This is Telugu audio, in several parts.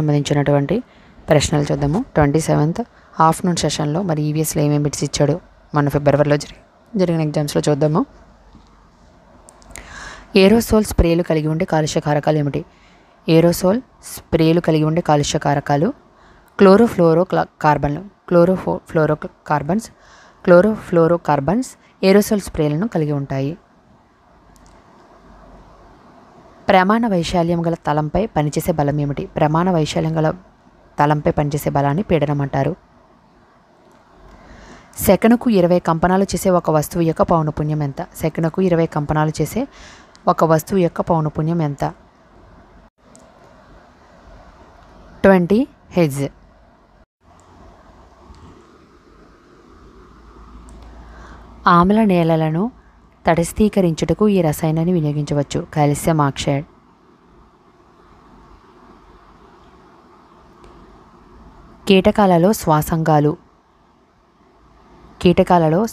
సంబంధించినటువంటి ప్రశ్నలు చూద్దాము. 27th ఆఫ్టర్నూన్ సెషన్లో మరి ఈవీఎస్లో ఏమేమి బిట్స్ ఇచ్చాడు మన ఫిబ్రవరిలో జరిగిన ఎగ్జామ్స్లో చూద్దాము. ఏరోసోల్ స్ప్రేలు కలిగి ఉండే కాలుష్య కారకాలు ఏమిటి? ఏరోసోల్ స్ప్రేలు కలిగి ఉండే కాలుష్య కారకాలు క్లోరోఫ్లోరోకార్బన్స్ ఏరోసోల్ స్ప్రేలను కలిగి ఉంటాయి. ప్రమాణ వైశాల్యం గల తలంపై పనిచేసే బలం ఏమిటి? ప్రమాణ వైశాల్యం గల తలంపై పనిచేసే బలాన్ని పీడనం అంటారు. సెకనుకు 20 కంపనాలు చేసే ఒక వస్తువు యొక్క పౌనఃపున్యం ఎంత? సెకనుకు 20 కంపనాలు చేసే ఒక వస్తువు యొక్క పౌనఃపున్యం ఎంత? 20 హెర్ట్జ్. ఆమ్ల నేలలను తటస్థీకరించుటకు ఈ రసాయనాన్ని వినియోగించవచ్చు. Calcium oxide. కీటకాలలో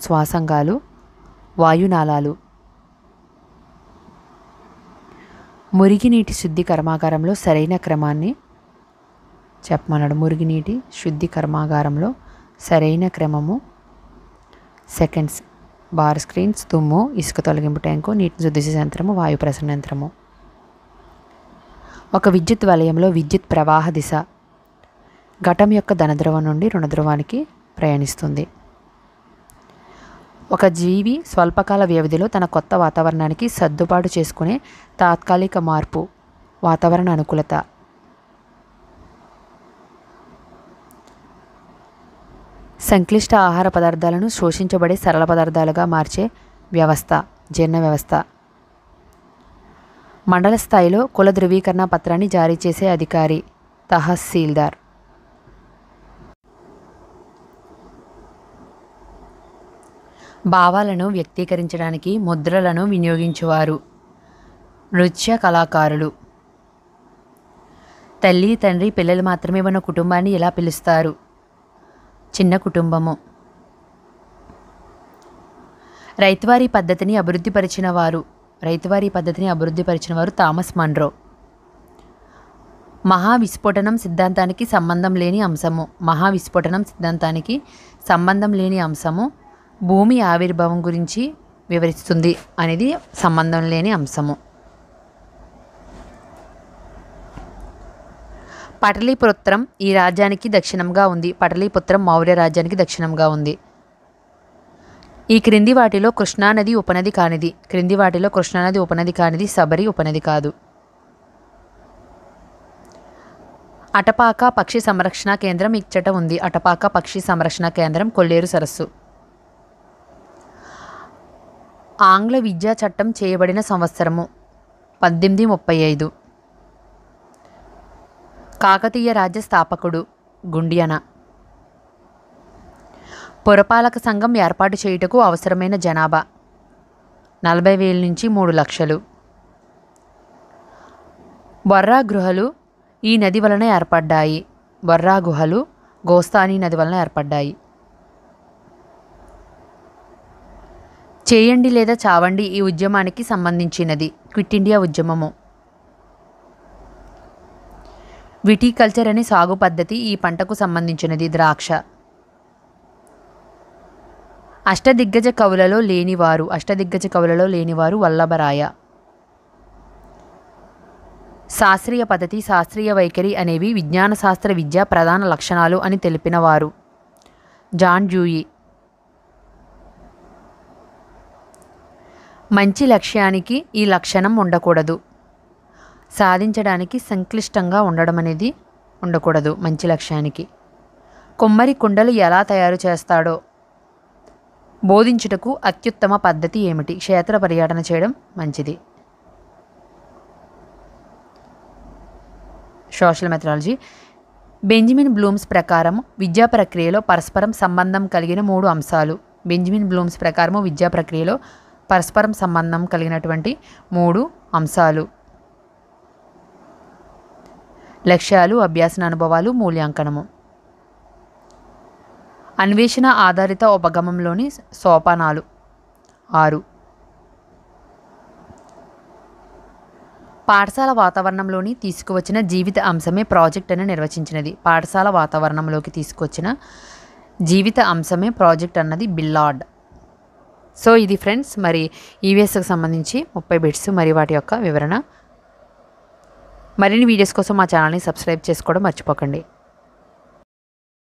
శ్వాసంగాలు వాయునాళాలు. మురిగినీటి శుద్ధి కర్మాగారంలో సరైన క్రమాన్ని చెప్పమన్నాడు. మురిగినీటి శుద్ధి కర్మాగారంలో సరైన క్రమము సెకండ్స్. బార్ స్క్రీన్స్, తుమ్ము, ఇసుక తొలగింపు ట్యాంకు, నీటిని శుద్ధి చేసే యంత్రము, వాయు ప్రసరణ యంత్రము. ఒక విద్యుత్ వలయంలో విద్యుత్ ప్రవాహ దిశ ఘటం యొక్క ధనధ్రువం నుండి రుణధ్రువానికి ప్రయాణిస్తుంది. ఒక జీవి స్వల్పకాల వ్యవధిలో తన కొత్త వాతావరణానికి సర్దుబాటు చేసుకునే తాత్కాలిక మార్పు వాతావరణ అనుకూలత. సంక్లిష్ట ఆహార పదార్థాలను శోషించబడే సరళ పదార్థాలుగా మార్చే వ్యవస్థ జీర్ణ వ్యవస్థ. మండల స్థాయిలో కుల ధృవీకరణ పత్రాన్ని జారీ చేసే అధికారి తహసీల్దార్. భావాలను వ్యక్తీకరించడానికి ముద్రలను వినియోగించువారు నృత్య కళాకారులు. తల్లి, తండ్రి, పిల్లలు మాత్రమే ఉన్న కుటుంబాన్ని ఎలా పిలుస్తారు? చిన్న కుటుంబము. రైతువారీ పద్ధతిని అభివృద్ధి పరిచిన వారు థామస్ మన్రో. మహావిస్ఫోటనం సిద్ధాంతానికి సంబంధం లేని అంశము భూమి ఆవిర్భావం గురించి వివరిస్తుంది అనేది సంబంధం లేని అంశము. పటలీపుత్రం ఈ రాజ్యానికి దక్షిణంగా ఉంది. పటలీపుత్రం మౌర్య రాజ్యానికి దక్షిణంగా ఉంది. ఈ క్రింది వాటిలో కృష్ణానది ఉపనది కానిది శబరి ఉపనది కాదు. అటపాక పక్షి సంరక్షణ కేంద్రం ఇచ్చట ఉంది. అటపాక పక్షి సంరక్షణ కేంద్రం కొల్లేరు సరస్సు. ఆంగ్ల విద్యా చట్టం చేయబడిన సంవత్సరము 1835. కాకతీయ రాజ్య స్థాపకుడు గుండియన. పురపాలక సంఘం ఏర్పాటు చేయుటకు అవసరమైన జనాభా 40,000 నుంచి 3 లక్షలు. బొర్రా గుహలు ఈ నది వలన ఏర్పడ్డాయి. బొర్రా గుహలు గోస్తాని నది వలన ఏర్పడ్డాయి. చేయండి లేదా చావండి ఈ ఉద్యమానికి సంబంధించినది. క్విట్ ఇండియా ఉద్యమము. విటికల్చర్ అనే సాగు పద్ధతి ఈ పంటకు సంబంధించినది. ద్రాక్ష. అష్టదిగ్గజ కవులలో లేనివారు వల్లభరాయ. శాస్త్రీయ పద్ధతి, శాస్త్రీయ వైఖరి అనేవి విజ్ఞాన శాస్త్ర విద్య ప్రధాన లక్షణాలు అని తెలిపినవారు జాన్ డ్యూయి. మంచి లక్ష్యానికి ఈ లక్షణం ఉండకూడదు. సాధించడానికి సంక్లిష్టంగా ఉండడం అనేది ఉండకూడదు మంచి లక్ష్యానికి. కొమ్మరి కుండలు ఎలా తయారు చేస్తాడో బోధించుటకు అత్యుత్తమ పద్ధతి ఏమిటి? క్షేత్ర పర్యటన చేయడం మంచిది. Social methodology. బెంజమిన్ బ్లూమ్స్ ప్రకారం విద్యా ప్రక్రియలో పరస్పరం సంబంధం కలిగిన 3 అంశాలు. బెంజమిన్ బ్లూమ్స్ ప్రకారం విద్యా ప్రక్రియలో పరస్పరం సంబంధం కలిగినటువంటి 3 అంశాలు. లక్ష్యాలు, అభ్యాసన అనుభవాలు, మూల్యాంకనము. అన్వేషణ ఆధారిత ఉపగమంలోని సోపానాలు 6. పాఠశాల వాతావరణంలోని తీసుకువచ్చిన జీవిత అంశమే ప్రాజెక్ట్ అని నిర్వచించినది. పాఠశాల వాతావరణంలోకి తీసుకొచ్చిన జీవిత అంశమే ప్రాజెక్ట్ అన్నది బిల్లార్డ్. సో ఇది ఫ్రెండ్స్ మరి ఈవీఎస్కి సంబంధించి 30 బిట్స్ మరి వాటి యొక్క వివరణ. మరిన్ని వీడియోస్ కోసం మా ఛానల్ని సబ్స్క్రైబ్ చేసుకోవడం మర్చిపోకండి.